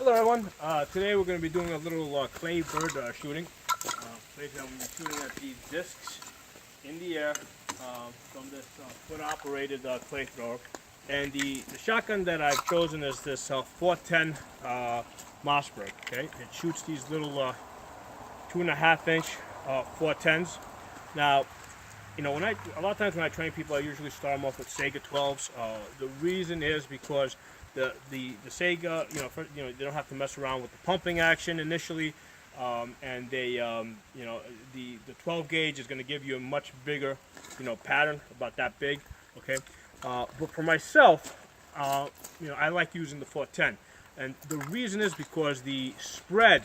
Hello everyone. Today we're going to be doing a little clay bird shooting. Basically, I'm going to be shooting at these discs in the air from this foot-operated clay thrower. And the shotgun that I've chosen is this 410 Mossberg. Okay, it shoots these little 2.5-inch 410s. Now, you know, a lot of times when I train people, I usually start them off with Saiga 12s. The reason is because the Saiga, they don't have to mess around with the pumping action initially, and they, the 12 gauge is going to give you a much bigger, pattern, about that big. Okay, but for myself, I like using the 410, and the reason is because the spread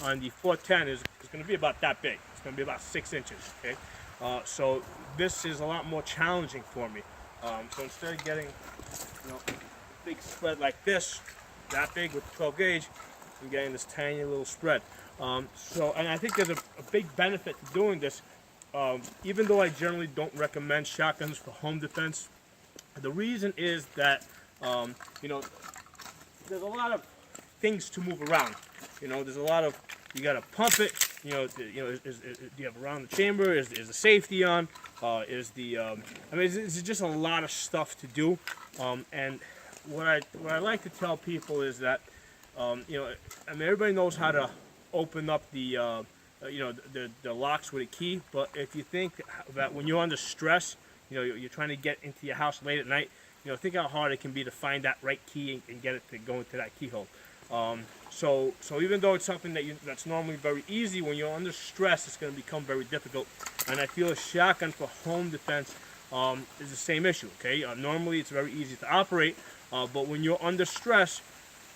on the 410 is going to be about that big. It's going to be about 6 inches. Okay. So this is a lot more challenging for me. So instead of getting, a big spread like this, that big with the 12 gauge, I'm getting this tiny little spread. And I think there's a big benefit to doing this. Even though I generally don't recommend shotguns for home defense, the reason is that, there's a lot of things to move around. There's a lot of, you got to pump it. Do you have around the chamber? Is the safety on? It's just a lot of stuff to do. And what I like to tell people is that, everybody knows how to open up the locks with a key. But if you think that when you're under stress, you're trying to get into your house late at night, think how hard it can be to find that right key and get it to go into that keyhole. So even though it's something that's normally very easy, when you're under stress, it's going to become very difficult. And I feel a shotgun for home defense is the same issue. Okay, normally it's very easy to operate, but when you're under stress,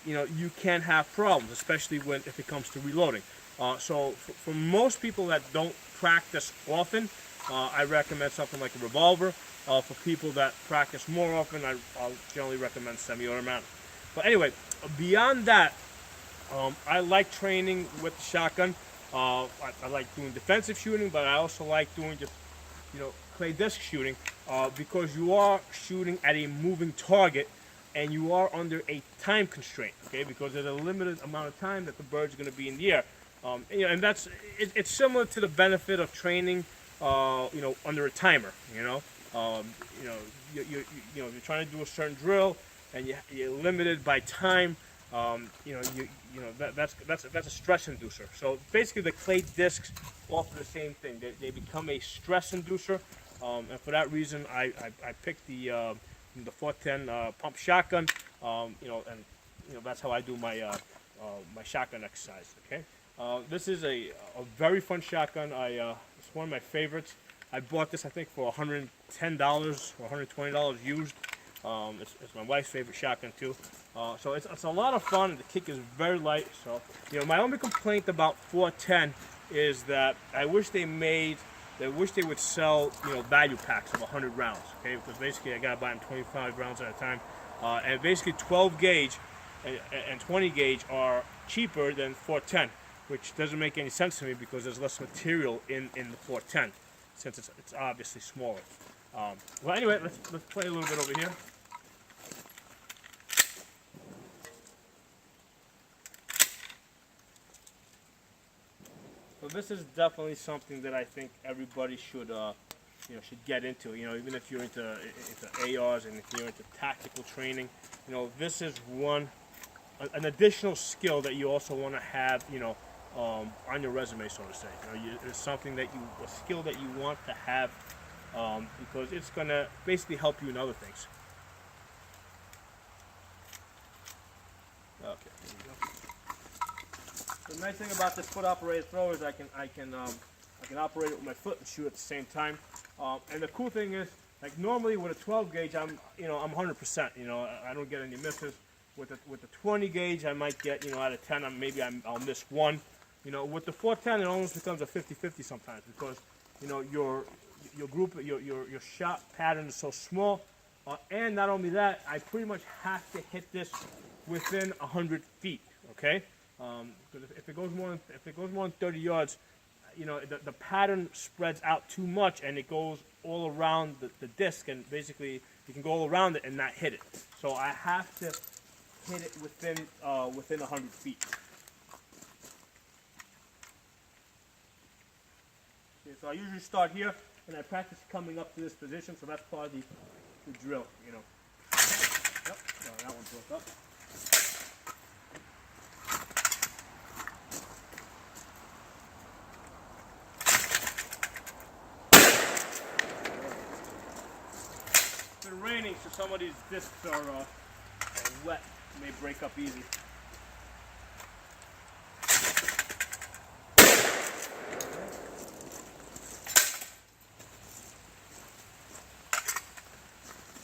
you can have problems, especially if it comes to reloading. So for most people that don't practice often, I recommend something like a revolver. For people that practice more often, I'll generally recommend semi-automatic. But anyway, beyond that, I like training with the shotgun. I like doing defensive shooting, but I also like doing just, clay disc shooting because you are shooting at a moving target and you are under a time constraint, okay? Because there's a limited amount of time that the bird's going to be in the air. And it's similar to the benefit of training, under a timer, you're trying to do a certain drill and you're limited by time. That's a stress inducer. So basically, the clay discs offer the same thing. They become a stress inducer, and for that reason, I picked the 410 pump shotgun. That's how I do my my shotgun exercise. Okay, this is a very fun shotgun. It's one of my favorites. I bought this, I think, for $110 or $120 used. It's my wife's favorite shotgun too. So it's a lot of fun. The kick is very light. So my only complaint about 410 is that I wish they would sell value packs of 100 rounds. Okay, because basically I gotta buy them 25 rounds at a time, and basically 12 gauge and 20 gauge are cheaper than 410, which doesn't make any sense to me because there's less material in the 410 since it's obviously smaller. Well, anyway, let's play a little bit over here. So this is definitely something that I think everybody should get into. Even if you're into ARs and if you're into tactical training, this is an additional skill that you also want to have, on your resume, so to say. It's something a skill that you want to have. Because it's going to basically help you in other things. Okay, here we go. The nice thing about this foot-operated thrower is I can operate it with my foot and shoot at the same time. And the cool thing is, like normally with a 12 gauge, I'm 100%. I don't get any misses. With the 20 gauge, I might get out of 10, I'll miss one. With the 410, it almost becomes a 50-50 sometimes because your shot pattern is so small, and not only that, I pretty much have to hit this within 100 feet. Okay, because if it goes more than 30 yards, the pattern spreads out too much, and it goes all around the disc, and basically you can go all around it and not hit it. So I have to hit it within 100 feet. Okay, so I usually start here, and I practice coming up to this position. So that's part of the drill, you know. Yep, that one broke up. It's been raining, so some of these discs are wet. They may break up easy.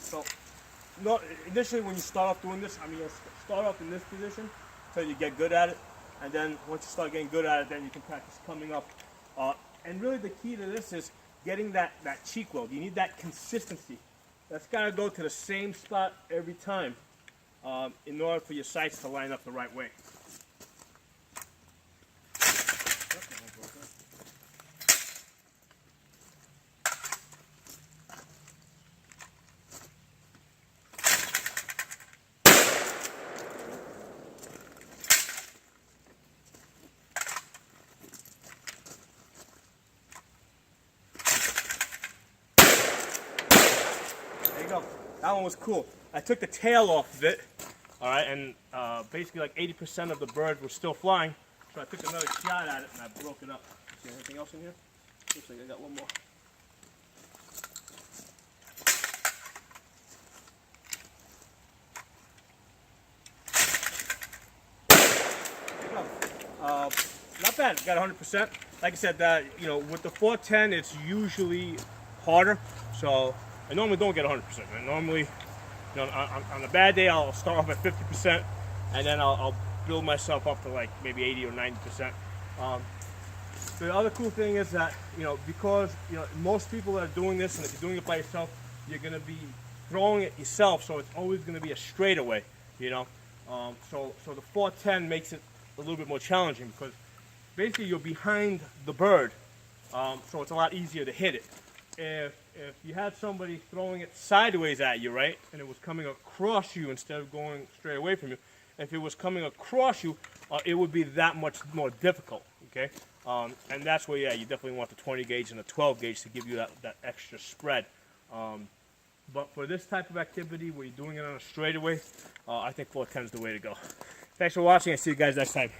So, initially when you start off doing this, I mean, you'll start off in this position until you get good at it, and then once you start getting good at it, then you can practice coming up. And really the key to this is getting that cheek weld. You need that consistency. That's got to go to the same spot every time in order for your sights to line up the right way. That one was cool. I took the tail off of it, all right, and basically like 80% of the bird was still flying. So I took another shot at it and I broke it up. See anything else in here? Looks like I got one more. Not bad. Got 100%. Like I said, you know, with the 410, it's usually harder. So I normally don't get 100%. I normally, you know, on a bad day, I'll start off at 50%, and then I'll build myself up to like maybe 80 or 90%. The other cool thing is that, you know, because, you know, most people that are doing this, and if you're doing it by yourself, you're going to be throwing it yourself, so it's always going to be a straightaway, you know. So the 410 makes it a little bit more challenging because basically you're behind the bird, so it's a lot easier to hit it. If you had somebody throwing it sideways at you, right, and it was coming across you instead of going straight away from you, if it was coming across you, it would be that much more difficult, okay? And that's where, yeah, you definitely want the 20 gauge and the 12 gauge to give you that extra spread. But for this type of activity where you're doing it on a straightaway, I think 410 is the way to go. Thanks for watching, and see you guys next time.